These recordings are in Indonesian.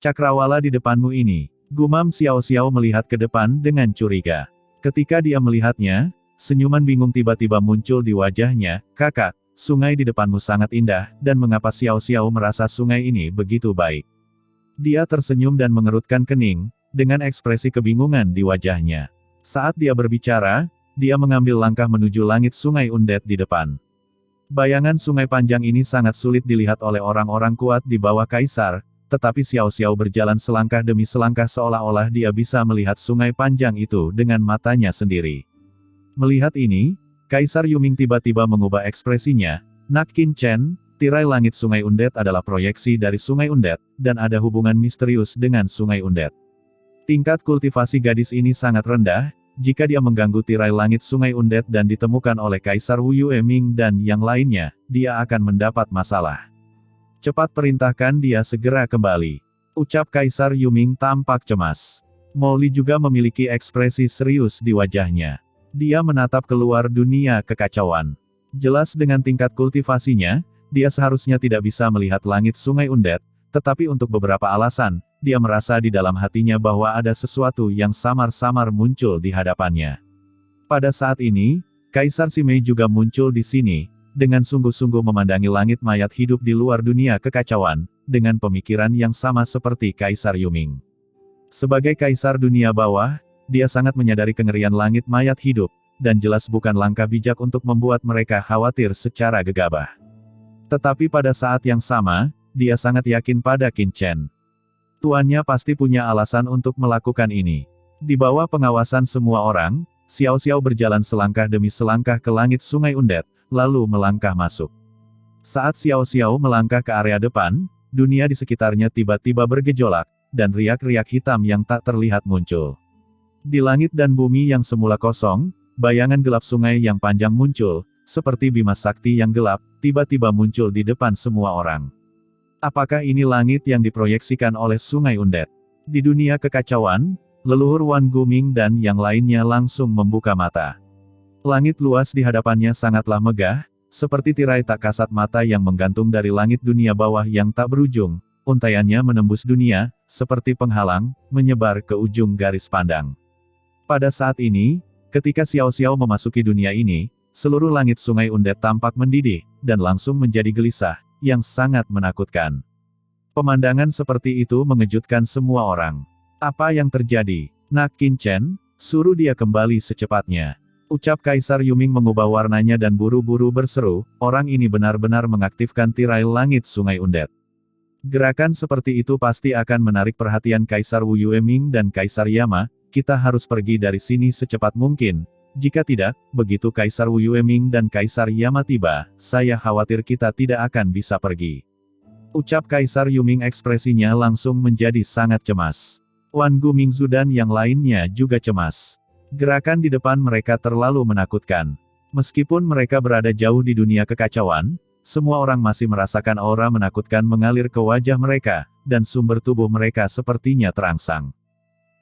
Cakrawala di depanmu ini. Gumam Xiao Xiao melihat ke depan dengan curiga. Ketika dia melihatnya, senyuman bingung tiba-tiba muncul di wajahnya. Kakak, sungai di depanmu sangat indah, dan mengapa Xiao Xiao merasa sungai ini begitu baik? Dia tersenyum dan mengerutkan kening, dengan ekspresi kebingungan di wajahnya. Saat dia berbicara, dia mengambil langkah menuju langit sungai Undead di depan. Bayangan sungai panjang ini sangat sulit dilihat oleh orang-orang kuat di bawah Kaisar, tetapi Xiao Xiao berjalan selangkah demi selangkah seolah-olah dia bisa melihat sungai panjang itu dengan matanya sendiri. Melihat ini, Kaisar Yuming tiba-tiba mengubah ekspresinya. Nak Qin Chen, tirai langit sungai Undead adalah proyeksi dari sungai Undead, dan ada hubungan misterius dengan sungai Undead. Tingkat kultivasi gadis ini sangat rendah, jika dia mengganggu tirai langit sungai Undead dan ditemukan oleh Kaisar Wu Yueming dan yang lainnya, dia akan mendapat masalah. Cepat perintahkan dia segera kembali. Ucap Kaisar Yuming tampak cemas. Molly juga memiliki ekspresi serius di wajahnya. Dia menatap keluar dunia kekacauan. Jelas dengan tingkat kultivasinya, dia seharusnya tidak bisa melihat langit sungai Undead, tetapi untuk beberapa alasan, dia merasa di dalam hatinya bahwa ada sesuatu yang samar-samar muncul di hadapannya. Pada saat ini, Kaisar Simei juga muncul di sini, dengan sungguh-sungguh memandangi langit mayat hidup di luar dunia kekacauan, dengan pemikiran yang sama seperti Kaisar Yuming. Sebagai Kaisar dunia bawah, dia sangat menyadari kengerian langit mayat hidup, dan jelas bukan langkah bijak untuk membuat mereka khawatir secara gegabah. Tetapi pada saat yang sama, dia sangat yakin pada Qin Chen. Tuannya pasti punya alasan untuk melakukan ini. Di bawah pengawasan semua orang, Xiao Xiao berjalan selangkah demi selangkah ke langit sungai Undead, lalu melangkah masuk. Saat Xiao Xiao melangkah ke area depan, dunia di sekitarnya tiba-tiba bergejolak, dan riak-riak hitam yang tak terlihat muncul. Di langit dan bumi yang semula kosong, bayangan gelap sungai yang panjang muncul, seperti bima sakti yang gelap, tiba-tiba muncul di depan semua orang. Apakah ini langit yang diproyeksikan oleh sungai Undead? Di dunia kekacauan, leluhur Wan Guming dan yang lainnya langsung membuka mata. Langit luas di hadapannya sangatlah megah, seperti tirai tak kasat mata yang menggantung dari langit dunia bawah yang tak berujung. Untaiannya menembus dunia, seperti penghalang, menyebar ke ujung garis pandang. Pada saat ini, ketika Xiao Xiao memasuki dunia ini, seluruh langit sungai Undead tampak mendidih, dan langsung menjadi gelisah, yang sangat menakutkan. Pemandangan seperti itu mengejutkan semua orang. Apa yang terjadi? Nak Qin Chen, suruh dia kembali secepatnya. Ucap Kaisar Yuming mengubah warnanya dan buru-buru berseru, orang ini benar-benar mengaktifkan tirai langit sungai Undead. Gerakan seperti itu pasti akan menarik perhatian Kaisar Wu Yueming dan Kaisar Yama, kita harus pergi dari sini secepat mungkin. Jika tidak, begitu Kaisar Wu Yueming dan Kaisar Yama tiba, saya khawatir kita tidak akan bisa pergi. Ucap Kaisar Yuming ekspresinya langsung menjadi sangat cemas. Wan Gumingzu dan yang lainnya juga cemas. Gerakan di depan mereka terlalu menakutkan. Meskipun mereka berada jauh di dunia kekacauan, semua orang masih merasakan aura menakutkan mengalir ke wajah mereka, dan sumber tubuh mereka sepertinya terangsang.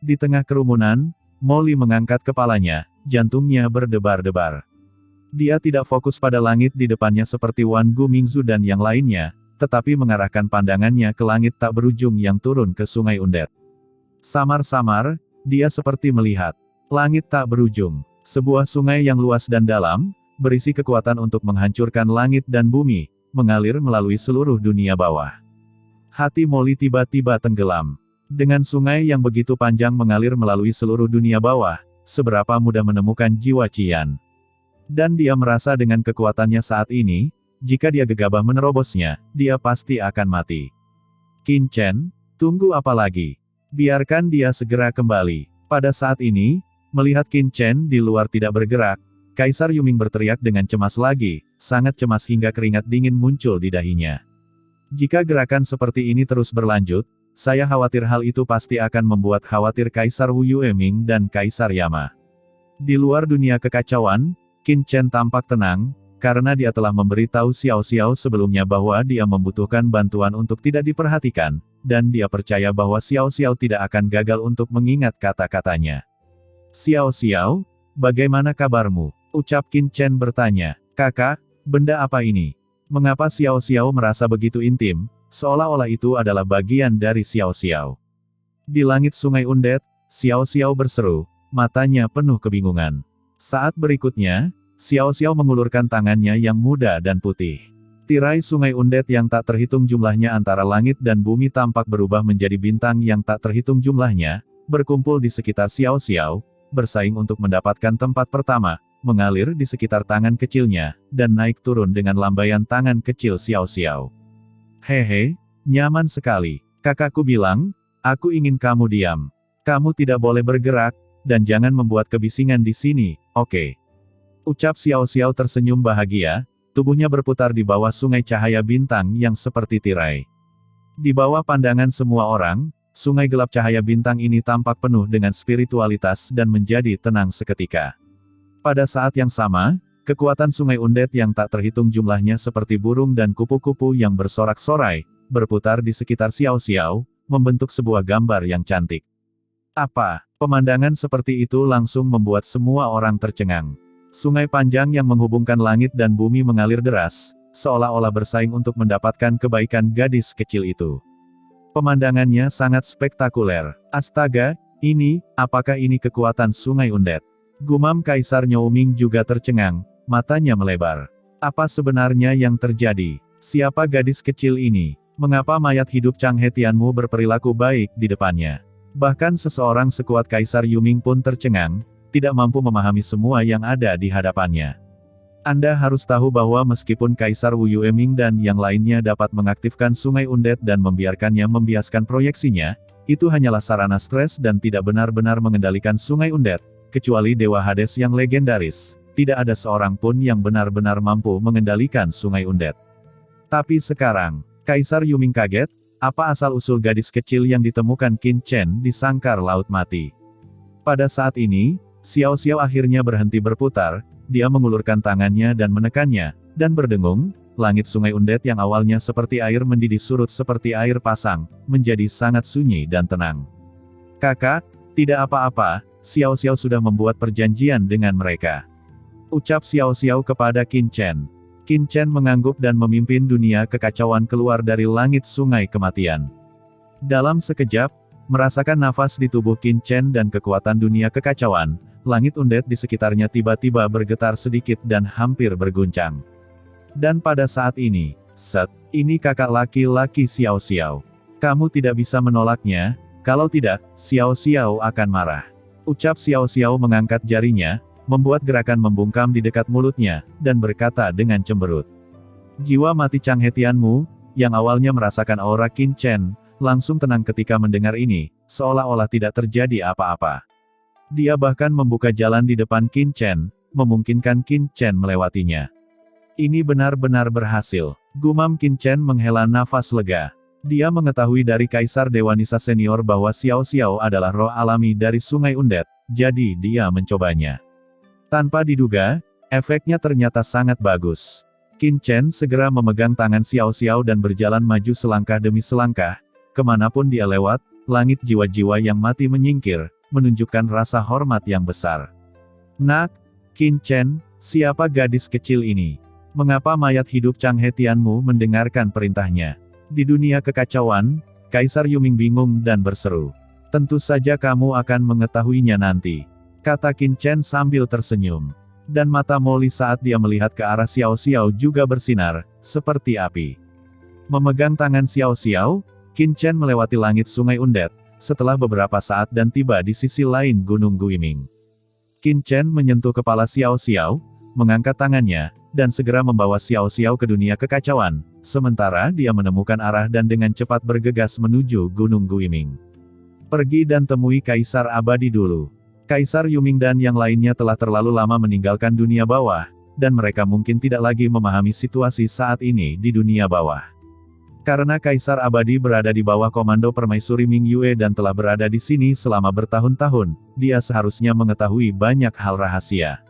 Di tengah kerumunan, Molly mengangkat kepalanya, jantungnya berdebar-debar. Dia tidak fokus pada langit di depannya seperti Wan Gumingzu dan yang lainnya, tetapi mengarahkan pandangannya ke langit tak berujung yang turun ke sungai Undead. Samar-samar, dia seperti melihat langit tak berujung, sebuah sungai yang luas dan dalam, berisi kekuatan untuk menghancurkan langit dan bumi, mengalir melalui seluruh dunia bawah. Hati Molly tiba-tiba tenggelam. Dengan sungai yang begitu panjang mengalir melalui seluruh dunia bawah, seberapa mudah menemukan jiwa Qian. Dan dia merasa dengan kekuatannya saat ini, jika dia gegabah menerobosnya, dia pasti akan mati. Qin Chen, tunggu apa lagi? Biarkan dia segera kembali. Pada saat ini, melihat Qin Chen di luar tidak bergerak, Kaisar Yuming berteriak dengan cemas lagi, sangat cemas hingga keringat dingin muncul di dahinya. Jika gerakan seperti ini terus berlanjut, saya khawatir hal itu pasti akan membuat khawatir Kaisar Wu Yueming dan Kaisar Yama. Di luar dunia kekacauan, Qin Chen tampak tenang, karena dia telah memberitahu Xiao Xiao sebelumnya bahwa dia membutuhkan bantuan untuk tidak diperhatikan, dan dia percaya bahwa Xiao Xiao tidak akan gagal untuk mengingat kata-katanya. Xiao Xiao, bagaimana kabarmu? Ucap Qin Chen bertanya. Kakak, benda apa ini? Mengapa Xiao Xiao merasa begitu intim, seolah-olah itu adalah bagian dari Xiao Xiao. Di langit Sungai Undet, Xiao Xiao berseru, matanya penuh kebingungan. Saat berikutnya, Xiao Xiao mengulurkan tangannya yang muda dan putih. Tirai Sungai Undet yang tak terhitung jumlahnya antara langit dan bumi tampak berubah menjadi bintang yang tak terhitung jumlahnya, berkumpul di sekitar Xiao Xiao, bersaing untuk mendapatkan tempat pertama, mengalir di sekitar tangan kecilnya, dan naik turun dengan lambaian tangan kecil Xiao Xiao. Hehe, nyaman sekali. Kakakku bilang, aku ingin kamu diam. Kamu tidak boleh bergerak, dan jangan membuat kebisingan di sini, oke? Ucap Xiao Xiao tersenyum bahagia, tubuhnya berputar di bawah sungai cahaya bintang yang seperti tirai. Di bawah pandangan semua orang, sungai gelap cahaya bintang ini tampak penuh dengan spiritualitas dan menjadi tenang seketika. Pada saat yang sama, kekuatan Sungai Undet yang tak terhitung jumlahnya seperti burung dan kupu-kupu yang bersorak-sorai, berputar di sekitar Xiao Xiao, membentuk sebuah gambar yang cantik. Apa? Pemandangan seperti itu langsung membuat semua orang tercengang. Sungai panjang yang menghubungkan langit dan bumi mengalir deras, seolah-olah bersaing untuk mendapatkan kebaikan gadis kecil itu. Pemandangannya sangat spektakuler. Astaga, apakah ini kekuatan Sungai Undet? Gumam Kaisar Nyouming juga tercengang, matanya melebar. Apa sebenarnya yang terjadi? Siapa gadis kecil ini? Mengapa mayat hidup Changhe Tianmu berperilaku baik di depannya? Bahkan seseorang sekuat Kaisar Yuming pun tercengang, tidak mampu memahami semua yang ada di hadapannya. Anda harus tahu bahwa meskipun Kaisar Wu Yueming dan yang lainnya dapat mengaktifkan Sungai Undet dan membiarkannya membiaskan proyeksinya, itu hanyalah sarana stres dan tidak benar-benar mengendalikan Sungai Undet, kecuali Dewa Hades yang legendaris, tidak ada seorang pun yang benar-benar mampu mengendalikan Sungai Undet. Tapi sekarang, Kaisar Yuming kaget, apa asal-usul gadis kecil yang ditemukan Qin Chen di sangkar laut mati. Pada saat ini, Xiao Xiao akhirnya berhenti berputar, dia mengulurkan tangannya dan menekannya, dan berdengung, langit Sungai Undet yang awalnya seperti air mendidih surut seperti air pasang, menjadi sangat sunyi dan tenang. Kakak, tidak apa-apa, Xiao Xiao sudah membuat perjanjian dengan mereka. Ucap Xiao Xiao kepada Qin Chen. Qin Chen mengangguk dan memimpin dunia kekacauan keluar dari langit Sungai Kematian. Dalam sekejap, merasakan nafas di tubuh Qin Chen dan kekuatan dunia kekacauan, langit Undet di sekitarnya tiba-tiba bergetar sedikit dan hampir berguncang. Dan pada saat ini, ini kakak laki-laki Xiao Xiao. Kamu tidak bisa menolaknya, kalau tidak, Xiao Xiao akan marah. Ucap Xiao Xiao mengangkat jarinya, membuat gerakan membungkam di dekat mulutnya, dan berkata dengan cemberut. Jiwa mati Changhe Tianmu, yang awalnya merasakan aura Qin Chen, langsung tenang ketika mendengar ini, seolah-olah tidak terjadi apa-apa. Dia bahkan membuka jalan di depan Qin Chen, memungkinkan Qin Chen melewatinya. Ini benar-benar berhasil. Gumam Qin Chen menghela nafas lega. Dia mengetahui dari Kaisar Dewanisa Senior bahwa Xiao Xiao adalah roh alami dari Sungai Undet, jadi dia mencobanya. Tanpa diduga, efeknya ternyata sangat bagus. Qin Chen segera memegang tangan Xiao Xiao dan berjalan maju selangkah demi selangkah. Kemanapun dia lewat, langit jiwa-jiwa yang mati menyingkir, menunjukkan rasa hormat yang besar. Nak, Qin Chen, siapa gadis kecil ini? Mengapa mayat hidup Changhe Tianmu mendengarkan perintahnya? Di dunia kekacauan, Kaisar Yuming bingung dan berseru. Tentu saja kamu akan mengetahuinya nanti, kata Qin Chen sambil tersenyum. Dan mata Molly saat dia melihat ke arah Xiao Xiao juga bersinar, seperti api. Memegang tangan Xiao Xiao, Qin Chen melewati langit Sungai Undet, setelah beberapa saat dan tiba di sisi lain Gunung Guiming. Qin Chen menyentuh kepala Xiao Xiao, mengangkat tangannya, dan segera membawa Xiao Xiao ke dunia kekacauan, sementara dia menemukan arah dan dengan cepat bergegas menuju Gunung Guiming. Pergi dan temui Kaisar Abadi dulu. Kaisar Yuming dan yang lainnya telah terlalu lama meninggalkan dunia bawah, dan mereka mungkin tidak lagi memahami situasi saat ini di dunia bawah. Karena Kaisar Abadi berada di bawah komando permaisuri Ming Yue dan telah berada di sini selama bertahun-tahun, dia seharusnya mengetahui banyak hal rahasia.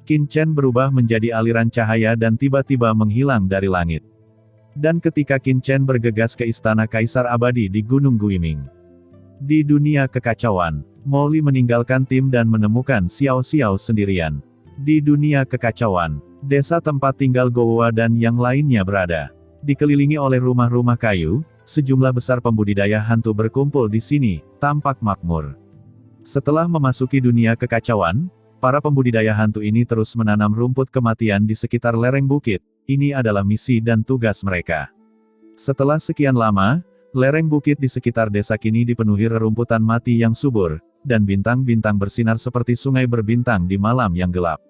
Qin Chen berubah menjadi aliran cahaya dan tiba-tiba menghilang dari langit. Dan ketika Qin Chen bergegas ke istana Kaisar Abadi di Gunung Guiming. Di dunia kekacauan, Molly meninggalkan tim dan menemukan Xiao Xiao sendirian. Di dunia kekacauan, desa tempat tinggal Gouwa dan yang lainnya berada. Dikelilingi oleh rumah-rumah kayu, sejumlah besar pembudidaya hantu berkumpul di sini, tampak makmur. Setelah memasuki dunia kekacauan, para pembudidaya hantu ini terus menanam rumput kematian di sekitar lereng bukit. Ini adalah misi dan tugas mereka. Setelah sekian lama, lereng bukit di sekitar desa kini dipenuhi rerumputan mati yang subur, dan bintang-bintang bersinar seperti sungai berbintang di malam yang gelap.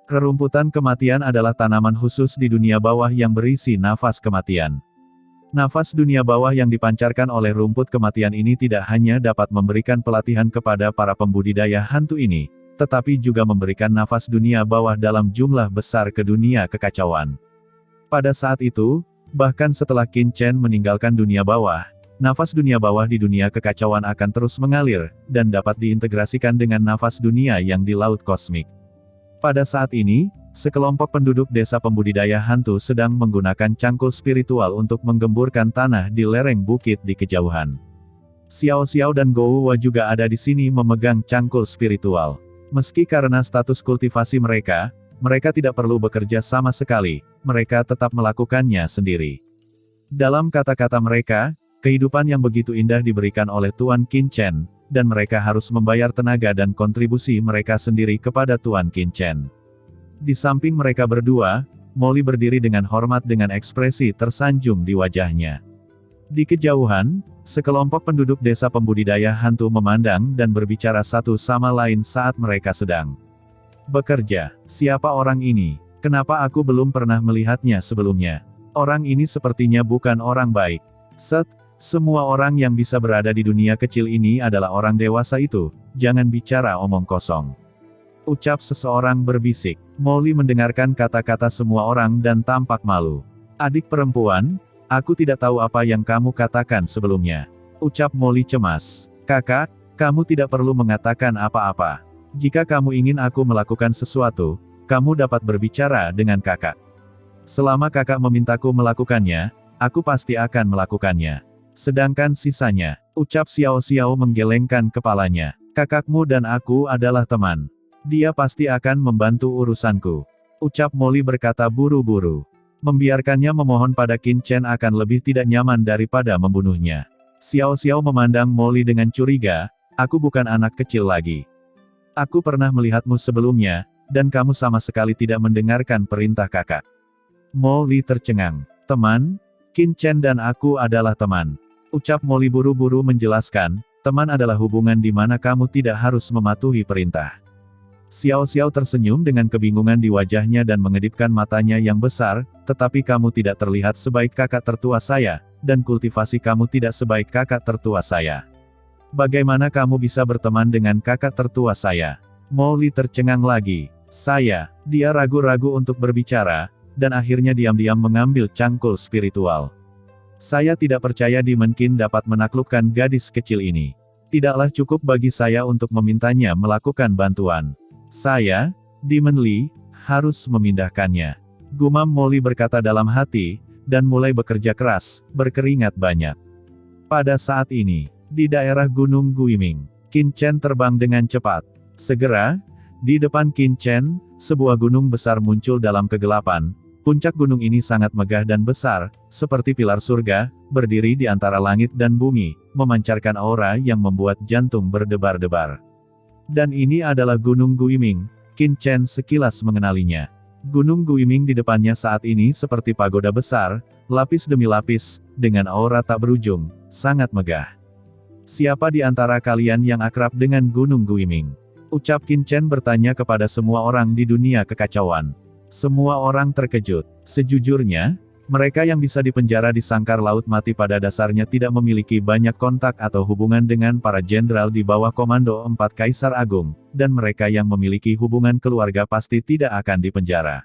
Rerumputan kematian adalah tanaman khusus di dunia bawah yang berisi nafas kematian. Nafas dunia bawah yang dipancarkan oleh rumput kematian ini tidak hanya dapat memberikan pelatihan kepada para pembudidaya hantu ini, tetapi juga memberikan nafas dunia bawah dalam jumlah besar ke dunia kekacauan. Pada saat itu, bahkan setelah Qin Chen meninggalkan dunia bawah, nafas dunia bawah di dunia kekacauan akan terus mengalir, dan dapat diintegrasikan dengan nafas dunia yang di laut kosmik. Pada saat ini, sekelompok penduduk desa pembudidaya hantu sedang menggunakan cangkul spiritual untuk menggemburkan tanah di lereng bukit di kejauhan. Xiao Xiao dan Gou Wa juga ada di sini memegang cangkul spiritual. Meski karena status kultivasi mereka tidak perlu bekerja sama sekali, mereka tetap melakukannya sendiri. Dalam kata-kata mereka, kehidupan yang begitu indah diberikan oleh Tuan Qin Chen, dan mereka harus membayar tenaga dan kontribusi mereka sendiri kepada Tuan Qin Chen. Di samping mereka berdua, Molly berdiri dengan hormat dengan ekspresi tersanjung di wajahnya. Di kejauhan, sekelompok penduduk desa pembudidaya hantu memandang dan berbicara satu sama lain saat mereka sedang bekerja. Siapa orang ini? Kenapa aku belum pernah melihatnya sebelumnya? Orang ini sepertinya bukan orang baik. Semua orang yang bisa berada di dunia kecil ini adalah orang dewasa itu, jangan bicara omong kosong. Ucap seseorang berbisik. Molly mendengarkan kata-kata semua orang dan tampak malu. Adik perempuan, aku tidak tahu apa yang kamu katakan sebelumnya. Ucap Molly cemas. Kakak, kamu tidak perlu mengatakan apa-apa. Jika kamu ingin aku melakukan sesuatu, kamu dapat berbicara dengan kakak. Selama kakak memintaku melakukannya, aku pasti akan melakukannya. Sedangkan sisanya, ucap Xiao Xiao menggelengkan kepalanya. Kakakmu dan aku adalah teman. Dia pasti akan membantu urusanku. Ucap Molly berkata buru-buru. Membiarkannya memohon pada Qin Chen akan lebih tidak nyaman daripada membunuhnya. Xiao Xiao memandang Molly dengan curiga, aku bukan anak kecil lagi. Aku pernah melihatmu sebelumnya, dan kamu sama sekali tidak mendengarkan perintah kakak. Molly tercengang. Teman? Qin Chen dan aku adalah teman. Ucap Molly buru-buru menjelaskan, teman adalah hubungan di mana kamu tidak harus mematuhi perintah. Xiao Xiao tersenyum dengan kebingungan di wajahnya dan mengedipkan matanya yang besar, tetapi kamu tidak terlihat sebaik kakak tertua saya, dan kultivasi kamu tidak sebaik kakak tertua saya. Bagaimana kamu bisa berteman dengan kakak tertua saya? Molly tercengang lagi. Dia ragu-ragu untuk berbicara, dan akhirnya diam-diam mengambil cangkul spiritual. Saya tidak percaya Demon Qin dapat menaklukkan gadis kecil ini. Tidaklah cukup bagi saya untuk memintanya melakukan bantuan. Saya, Demon Li, harus memindahkannya. Gumam Molly berkata dalam hati, dan mulai bekerja keras, berkeringat banyak. Pada saat ini, di daerah Gunung Guiming, Qin Chen terbang dengan cepat. Segera, di depan Qin Chen, sebuah gunung besar muncul dalam kegelapan. Puncak gunung ini sangat megah dan besar, seperti pilar surga, berdiri di antara langit dan bumi, memancarkan aura yang membuat jantung berdebar-debar. Dan ini adalah Gunung Guiming. Qin Chen sekilas mengenalinya. Gunung Guiming di depannya saat ini seperti pagoda besar, lapis demi lapis, dengan aura tak berujung, sangat megah. Siapa di antara kalian yang akrab dengan Gunung Guiming? Ucap Qin Chen bertanya kepada semua orang di dunia kekacauan. Semua orang terkejut. Sejujurnya, mereka yang bisa dipenjara di sangkar laut mati pada dasarnya tidak memiliki banyak kontak atau hubungan dengan para jenderal di bawah komando 4 Kaisar Agung, dan mereka yang memiliki hubungan keluarga pasti tidak akan dipenjara.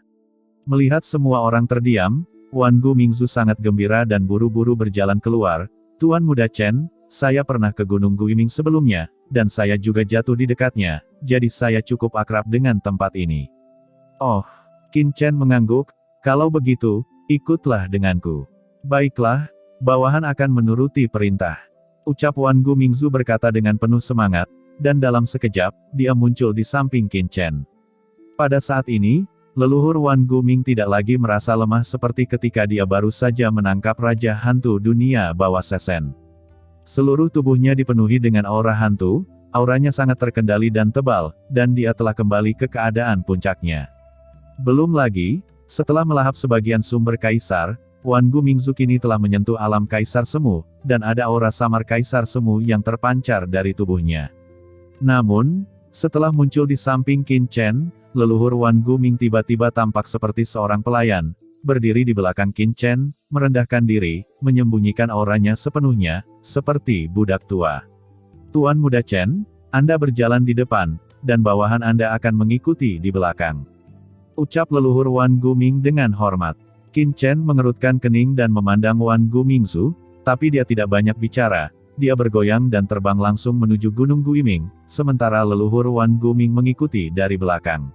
Melihat semua orang terdiam, Wan Gu Mingzu sangat gembira dan buru-buru berjalan keluar. Tuan Muda Chen, saya pernah ke Gunung Guiming sebelumnya, dan saya juga jatuh di dekatnya, jadi saya cukup akrab dengan tempat ini. Oh. Qin Chen mengangguk, kalau begitu, ikutlah denganku. Baiklah, bawahan akan menuruti perintah. Ucap Wan Gu Mingzu berkata dengan penuh semangat, dan dalam sekejap, dia muncul di samping Qin Chen. Pada saat ini, Leluhur Wan Guming tidak lagi merasa lemah seperti ketika dia baru saja menangkap Raja Hantu Dunia Bawah Sesen. Seluruh tubuhnya dipenuhi dengan aura hantu, auranya sangat terkendali dan tebal, dan dia telah kembali ke keadaan puncaknya. Belum lagi, setelah melahap sebagian sumber kaisar, Wan Gumingzu kini telah menyentuh alam kaisar semu, dan ada aura samar kaisar semu yang terpancar dari tubuhnya. Namun, setelah muncul di samping Qin Chen, leluhur Wan Guming tiba-tiba tampak seperti seorang pelayan, berdiri di belakang Qin Chen, merendahkan diri, menyembunyikan auranya sepenuhnya, seperti budak tua. Tuan Muda Chen, Anda berjalan di depan, dan bawahan Anda akan mengikuti di belakang. Ucap leluhur Wan Guming dengan hormat. Qin Chen mengerutkan kening dan memandang Wan Gumingzu, tapi dia tidak banyak bicara. Dia bergoyang dan terbang langsung menuju Gunung Guiming, sementara leluhur Wan Guming mengikuti dari belakang.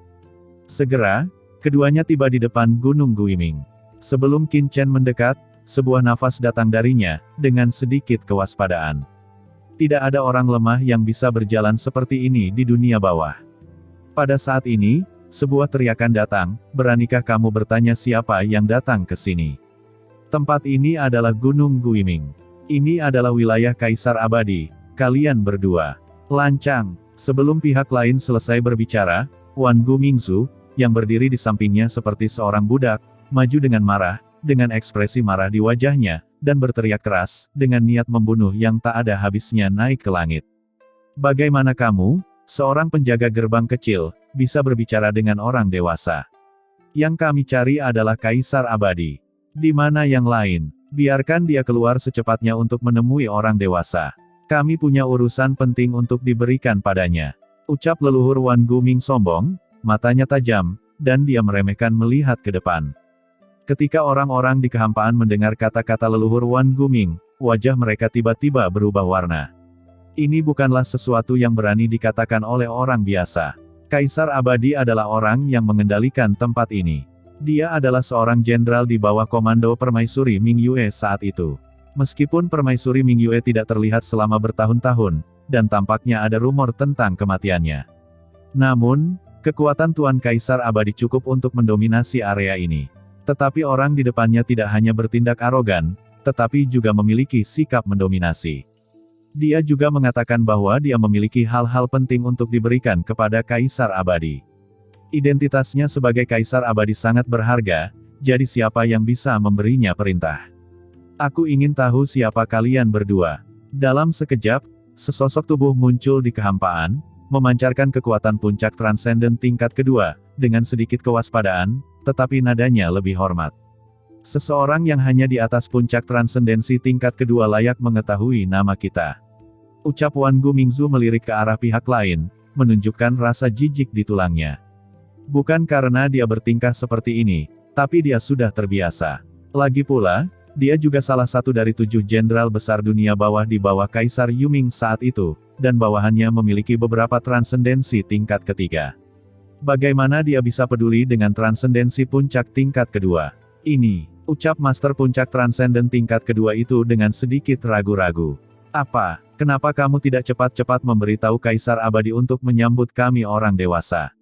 Segera, keduanya tiba di depan Gunung Guiming. Sebelum Qin Chen mendekat, sebuah nafas datang darinya, dengan sedikit kewaspadaan. Tidak ada orang lemah yang bisa berjalan seperti ini di dunia bawah. Pada saat ini, sebuah teriakan datang, "Beranikah kamu bertanya siapa yang datang ke sini?" Tempat ini adalah Gunung Guiming. Ini adalah wilayah Kaisar Abadi, kalian berdua. Lancang. Sebelum pihak lain selesai berbicara, Wan Gumingzu, yang berdiri di sampingnya seperti seorang budak, maju dengan marah, dengan ekspresi marah di wajahnya, dan berteriak keras, dengan niat membunuh yang tak ada habisnya naik ke langit. Bagaimana kamu, seorang penjaga gerbang kecil, bisa berbicara dengan orang dewasa? Yang kami cari adalah Kaisar Abadi. Di mana yang lain? Biarkan dia keluar secepatnya untuk menemui orang dewasa. Kami punya urusan penting untuk diberikan padanya. Ucap leluhur Wan Guming sombong, matanya tajam, dan dia meremehkan melihat ke depan. Ketika orang-orang di kehampaan mendengar kata-kata leluhur Wan Guming, wajah mereka tiba-tiba berubah warna. Ini bukanlah sesuatu yang berani dikatakan oleh orang biasa. Kaisar Abadi adalah orang yang mengendalikan tempat ini. Dia adalah seorang jenderal di bawah komando Permaisuri Ming Yue saat itu. Meskipun Permaisuri Ming Yue tidak terlihat selama bertahun-tahun, dan tampaknya ada rumor tentang kematiannya. Namun, kekuatan Tuan Kaisar Abadi cukup untuk mendominasi area ini. Tetapi orang di depannya tidak hanya bertindak arogan, tetapi juga memiliki sikap mendominasi. Dia juga mengatakan bahwa dia memiliki hal-hal penting untuk diberikan kepada Kaisar Abadi. Identitasnya sebagai Kaisar Abadi sangat berharga, jadi siapa yang bisa memberinya perintah? Aku ingin tahu siapa kalian berdua. Dalam sekejap, sesosok tubuh muncul di kehampaan, memancarkan kekuatan puncak transenden tingkat kedua, dengan sedikit kewaspadaan, tetapi nadanya lebih hormat. Seseorang yang hanya di atas puncak transendensi tingkat kedua layak mengetahui nama kita. Ucap Wan Gumingzu melirik ke arah pihak lain, menunjukkan rasa jijik di tulangnya. Bukan karena dia bertingkah seperti ini, tapi dia sudah terbiasa. Lagi pula, dia juga salah satu dari 7 jenderal besar dunia bawah di bawah Kaisar Yuming saat itu, dan bawahannya memiliki beberapa transendensi tingkat ketiga. Bagaimana dia bisa peduli dengan transendensi puncak tingkat kedua? Ini, ucap Master Puncak Transenden tingkat kedua itu dengan sedikit ragu-ragu. Apa, kenapa kamu tidak cepat-cepat memberitahu Kaisar Abadi untuk menyambut kami orang dewasa?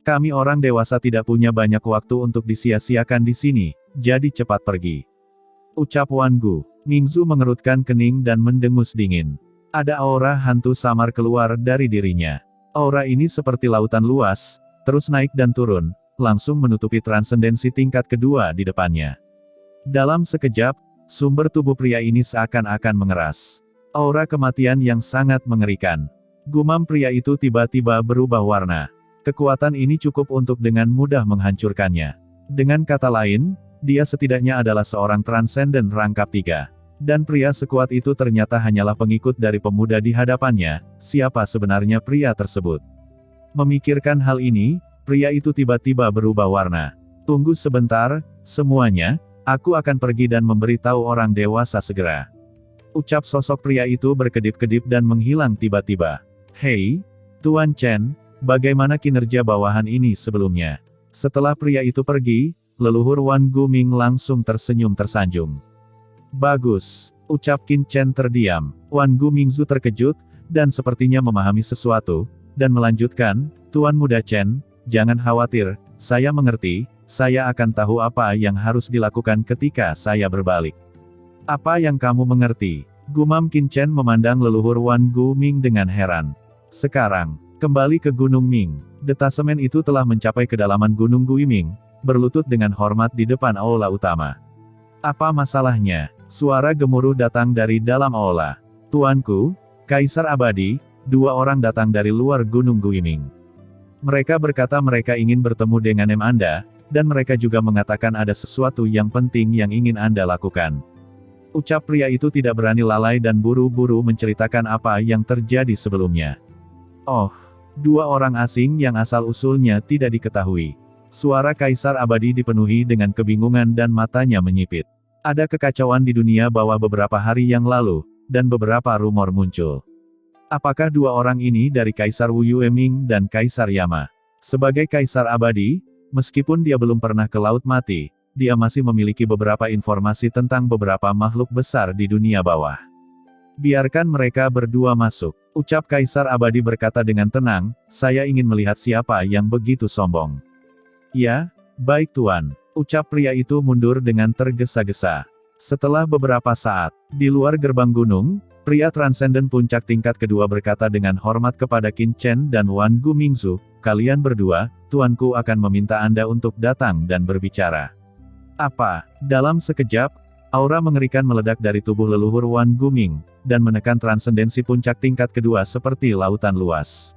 Kami orang dewasa tidak punya banyak waktu untuk disia-siakan di sini, jadi cepat pergi. Ucap Wan Gumingzu mengerutkan kening dan mendengus dingin. Ada aura hantu samar keluar dari dirinya. Aura ini seperti lautan luas, terus naik dan turun, langsung menutupi transendensi tingkat kedua di depannya. Dalam sekejap, sumber tubuh pria ini seakan-akan mengeras. Aura kematian yang sangat mengerikan. Gumam pria itu tiba-tiba berubah warna. Kekuatan ini cukup untuk dengan mudah menghancurkannya. Dengan kata lain, dia setidaknya adalah seorang transenden rangkap 3. Dan pria sekuat itu ternyata hanyalah pengikut dari pemuda di hadapannya. Siapa sebenarnya pria tersebut? Memikirkan hal ini, pria itu tiba-tiba berubah warna. Tunggu sebentar, semuanya, aku akan pergi dan memberitahu orang dewasa segera. Ucap sosok pria itu berkedip-kedip dan menghilang tiba-tiba. Hei, Tuan Chen. Bagaimana kinerja bawahan ini sebelumnya? Setelah pria itu pergi, leluhur Wan Guming langsung tersenyum tersanjung. Bagus, ucap Qin Chen terdiam. Wan Gumingzu terkejut, dan sepertinya memahami sesuatu, dan melanjutkan, Tuan Muda Chen, jangan khawatir, saya mengerti, saya akan tahu apa yang harus dilakukan ketika saya berbalik. Apa yang kamu mengerti? Gumam Qin Chen memandang leluhur Wan Guming dengan heran. Sekarang, kembali ke Gunung Ming. Detasemen itu telah mencapai kedalaman Gunung Guiming, berlutut dengan hormat di depan aula utama. Apa masalahnya? Suara gemuruh datang dari dalam aula. Tuanku, Kaisar Abadi, 2 orang datang dari luar Gunung Guiming. Mereka berkata mereka ingin bertemu dengan Anda, dan mereka juga mengatakan ada sesuatu yang penting yang ingin Anda lakukan. Ucap pria itu tidak berani lalai dan buru-buru menceritakan apa yang terjadi sebelumnya. Oh, 2 orang asing yang asal-usulnya tidak diketahui. Suara Kaisar Abadi dipenuhi dengan kebingungan dan matanya menyipit. Ada kekacauan di dunia bawah beberapa hari yang lalu, dan beberapa rumor muncul. Apakah 2 orang ini dari Kaisar Wu Yueming dan Kaisar Yama? Sebagai Kaisar Abadi, meskipun dia belum pernah ke Laut Mati, dia masih memiliki beberapa informasi tentang beberapa makhluk besar di dunia bawah. Biarkan mereka berdua masuk. Ucap Kaisar Abadi berkata dengan tenang, saya ingin melihat siapa yang begitu sombong. Ya, baik Tuan. Ucap pria itu mundur dengan tergesa-gesa. Setelah beberapa saat, di luar gerbang gunung, pria transenden puncak tingkat kedua berkata dengan hormat kepada Qin Chen dan Wan Gumingzu, kalian berdua, tuanku akan meminta Anda untuk datang dan berbicara. Apa? Dalam sekejap, aura mengerikan meledak dari tubuh leluhur Wan Guming, dan menekan transendensi puncak tingkat kedua seperti lautan luas.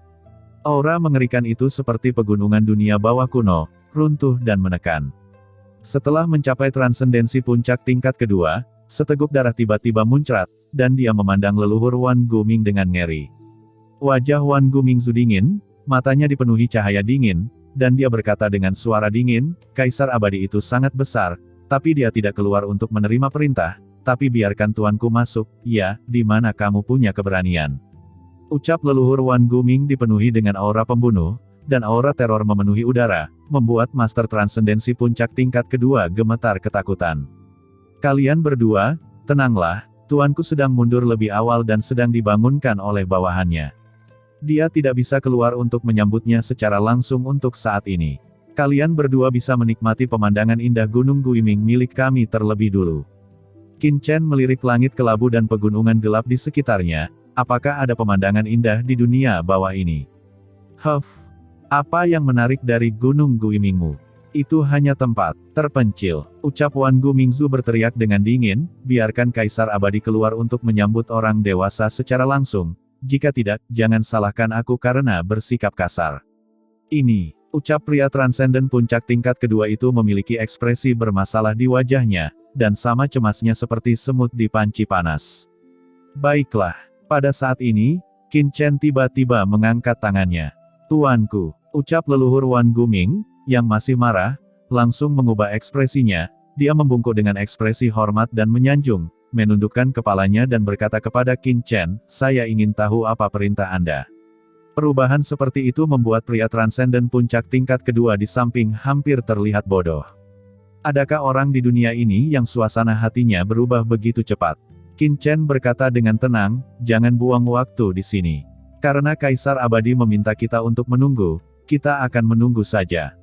Aura mengerikan itu seperti pegunungan dunia bawah kuno, runtuh dan menekan. Setelah mencapai transendensi puncak tingkat kedua, seteguk darah tiba-tiba muncrat, dan dia memandang leluhur Wan Guming dengan ngeri. Wajah Wan Gumingzu dingin, matanya dipenuhi cahaya dingin, dan dia berkata dengan suara dingin, Kaisar Abadi itu sangat besar, tapi dia tidak keluar untuk menerima perintah, tapi biarkan tuanku masuk, ya, di mana kamu punya keberanian. Ucap leluhur Wan Guming dipenuhi dengan aura pembunuh, dan aura teror memenuhi udara, membuat Master Transendensi puncak tingkat kedua gemetar ketakutan. Kalian berdua, tenanglah, tuanku sedang mundur lebih awal dan sedang dibangunkan oleh bawahannya. Dia tidak bisa keluar untuk menyambutnya secara langsung untuk saat ini. Kalian berdua bisa menikmati pemandangan indah Gunung Guiming milik kami terlebih dulu. Qin Chen melirik langit kelabu dan pegunungan gelap di sekitarnya, apakah ada pemandangan indah di dunia bawah ini? Huff. Apa yang menarik dari Gunung Guimingmu? Itu hanya tempat terpencil. Ucap Wan Gumingzu berteriak dengan dingin, biarkan Kaisar Abadi keluar untuk menyambut orang dewasa secara langsung. Jika tidak, jangan salahkan aku karena bersikap kasar. Ini, ucap pria transenden puncak tingkat kedua itu memiliki ekspresi bermasalah di wajahnya, dan sama cemasnya seperti semut di panci panas. Baiklah, pada saat ini, Qin Chen tiba-tiba mengangkat tangannya. Tuanku. Ucap leluhur Wan Guming, yang masih marah, langsung mengubah ekspresinya, dia membungkuk dengan ekspresi hormat dan menyanjung, menundukkan kepalanya dan berkata kepada Qin Chen, saya ingin tahu apa perintah Anda. Perubahan seperti itu membuat pria transenden puncak tingkat kedua di samping hampir terlihat bodoh. Adakah orang di dunia ini yang suasana hatinya berubah begitu cepat? Qin Chen berkata dengan tenang, jangan buang waktu di sini. Karena Kaisar Abadi meminta kita untuk menunggu, kita akan menunggu saja.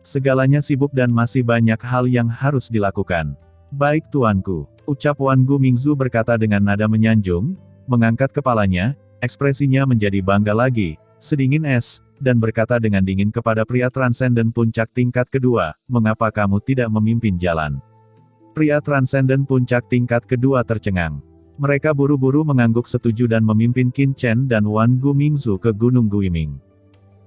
Segalanya sibuk dan masih banyak hal yang harus dilakukan. Baik tuanku, ucap Wan Gumingzu berkata dengan nada menyanjung, mengangkat kepalanya, ekspresinya menjadi bangga lagi, sedingin es, dan berkata dengan dingin kepada pria transenden puncak tingkat kedua, mengapa kamu tidak memimpin jalan? Pria transenden puncak tingkat kedua tercengang. Mereka buru-buru mengangguk setuju dan memimpin Qin Chen dan Wan Gumingzu ke Gunung Guiming.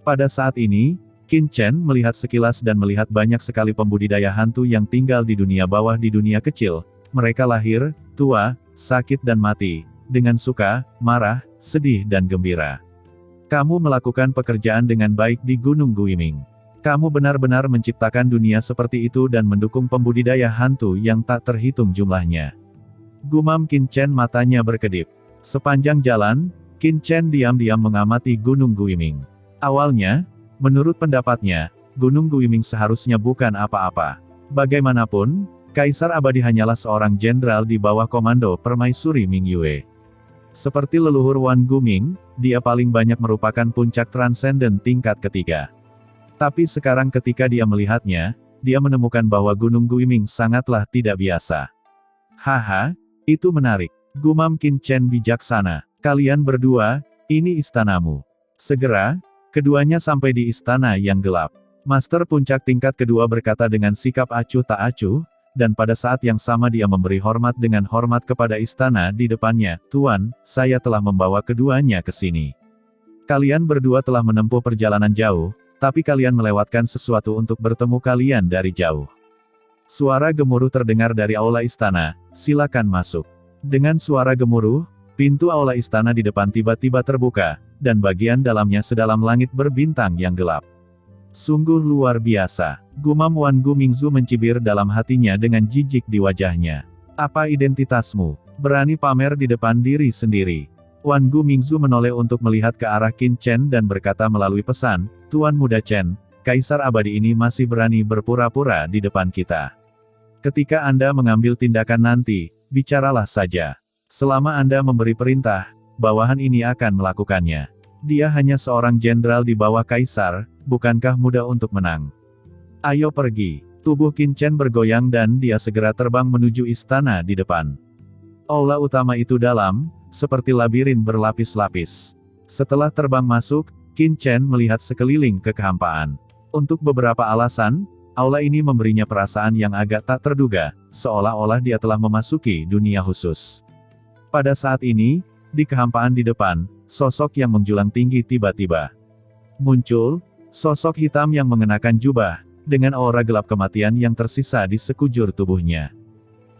Pada saat ini, Qin Chen melihat sekilas dan melihat banyak sekali pembudidaya hantu yang tinggal di dunia bawah di dunia kecil. Mereka lahir, tua, sakit dan mati, dengan suka, marah, sedih dan gembira. Kamu melakukan pekerjaan dengan baik di Gunung Guiming. Kamu benar-benar menciptakan dunia seperti itu dan mendukung pembudidaya hantu yang tak terhitung jumlahnya. Gumam Qin Chen matanya berkedip. Sepanjang jalan, Qin Chen diam-diam mengamati Gunung Guiming. Awalnya, menurut pendapatnya, Gunung Guiming seharusnya bukan apa-apa. Bagaimanapun, Kaisar Abadi hanyalah seorang jenderal di bawah komando permaisuri Ming Yue. Seperti leluhur Wan Guming, dia paling banyak merupakan puncak transenden tingkat ketiga. Tapi sekarang ketika dia melihatnya, dia menemukan bahwa Gunung Guiming sangatlah tidak biasa. Haha, itu menarik. Gumam Qin Chen bijaksana. Kalian berdua, ini istanamu. Segera, keduanya sampai di istana yang gelap. Master puncak tingkat kedua berkata dengan sikap acuh tak acuh, dan pada saat yang sama dia memberi hormat dengan hormat kepada istana di depannya. Tuan, saya telah membawa keduanya ke sini. Kalian berdua telah menempuh perjalanan jauh, tapi kalian melewatkan sesuatu untuk bertemu kalian dari jauh. Suara gemuruh terdengar dari aula istana, silakan masuk. Dengan suara gemuruh, pintu aula istana di depan tiba-tiba terbuka, dan bagian dalamnya sedalam langit berbintang yang gelap. Sungguh luar biasa, gumam Wan Gumingzu mencibir dalam hatinya dengan jijik di wajahnya. Apa identitasmu? Berani pamer di depan diri sendiri. Wan Gumingzu menoleh untuk melihat ke arah Qin Chen dan berkata melalui pesan, Tuan Muda Chen, Kaisar Abadi ini masih berani berpura-pura di depan kita. Ketika Anda mengambil tindakan nanti, bicaralah saja. Selama Anda memberi perintah, bawahan ini akan melakukannya. Dia hanya seorang jenderal di bawah Kaisar, bukankah mudah untuk menang? Ayo pergi. Tubuh Qin Chen bergoyang dan dia segera terbang menuju istana di depan. Aula utama itu dalam, seperti labirin berlapis-lapis. Setelah terbang masuk, Qin Chen melihat sekeliling ke kehampaan. Untuk beberapa alasan, aula ini memberinya perasaan yang agak tak terduga, seolah-olah dia telah memasuki dunia khusus. Pada saat ini, di kehampaan di depan, sosok yang menjulang tinggi tiba-tiba muncul, sosok hitam yang mengenakan jubah, dengan aura gelap kematian yang tersisa di sekujur tubuhnya.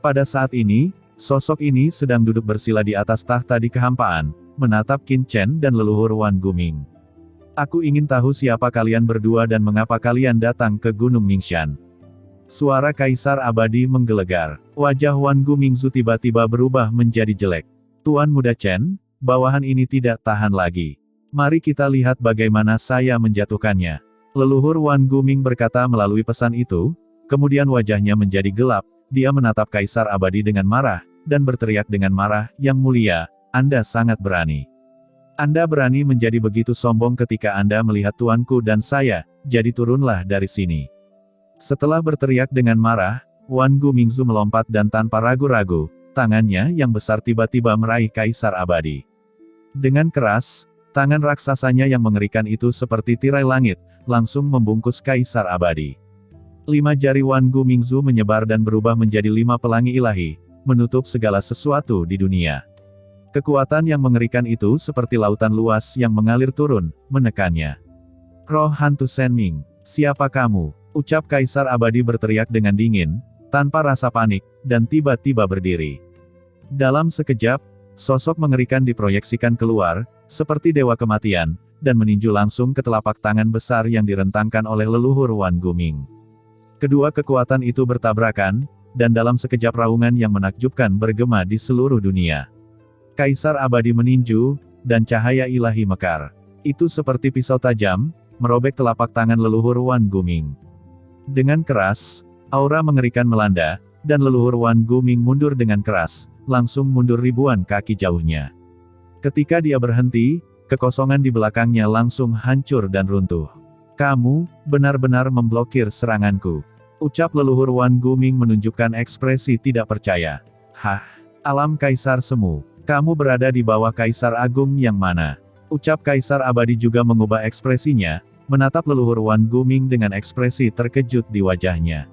Pada saat ini, sosok ini sedang duduk bersila di atas tahta di kehampaan, menatap Qin Chen dan leluhur Wan Guming. Aku ingin tahu siapa kalian berdua dan mengapa kalian datang ke Gunung Mingshan. Suara Kaisar Abadi menggelegar. Wajah Wan Gumingzu tiba-tiba berubah menjadi jelek. Tuan Muda Chen, bawahan ini tidak tahan lagi. Mari kita lihat bagaimana saya menjatuhkannya. Leluhur Wan Guming berkata melalui pesan itu, kemudian wajahnya menjadi gelap, dia menatap Kaisar Abadi dengan marah, dan berteriak dengan marah, Yang Mulia, Anda sangat berani. Anda berani menjadi begitu sombong ketika Anda melihat tuanku dan saya, jadi turunlah dari sini. Setelah berteriak dengan marah, Wan Gumingzu melompat dan tanpa ragu-ragu, tangannya yang besar tiba-tiba meraih Kaisar Abadi. Dengan keras, tangan raksasanya yang mengerikan itu seperti tirai langit, langsung membungkus Kaisar Abadi. 5 jari Wan Gumingzu menyebar dan berubah menjadi 5 pelangi ilahi, menutup segala sesuatu di dunia. Kekuatan yang mengerikan itu seperti lautan luas yang mengalir turun, menekannya. Roh hantu Senming, siapa kamu? Ucap Kaisar Abadi berteriak dengan dingin, tanpa rasa panik, dan tiba-tiba berdiri. Dalam sekejap, sosok mengerikan diproyeksikan keluar, seperti dewa kematian, dan meninju langsung ke telapak tangan besar yang direntangkan oleh leluhur Wan Guming. Kedua kekuatan itu bertabrakan, dan dalam sekejap raungan yang menakjubkan bergema di seluruh dunia. Kaisar Abadi meninju, dan cahaya ilahi mekar. Itu seperti pisau tajam, merobek telapak tangan leluhur Wan Guming. Dengan keras, aura mengerikan melanda, dan leluhur Wan Guming mundur dengan keras, langsung mundur ribuan kaki jauhnya. Ketika dia berhenti, kekosongan di belakangnya langsung hancur dan runtuh. Kamu, benar-benar memblokir seranganku. Ucap leluhur Wan Guming menunjukkan ekspresi tidak percaya. Hah, alam Kaisar Semu. Kamu berada di bawah Kaisar Agung yang mana? Ucap Kaisar Abadi juga mengubah ekspresinya, menatap leluhur Wan Guming dengan ekspresi terkejut di wajahnya.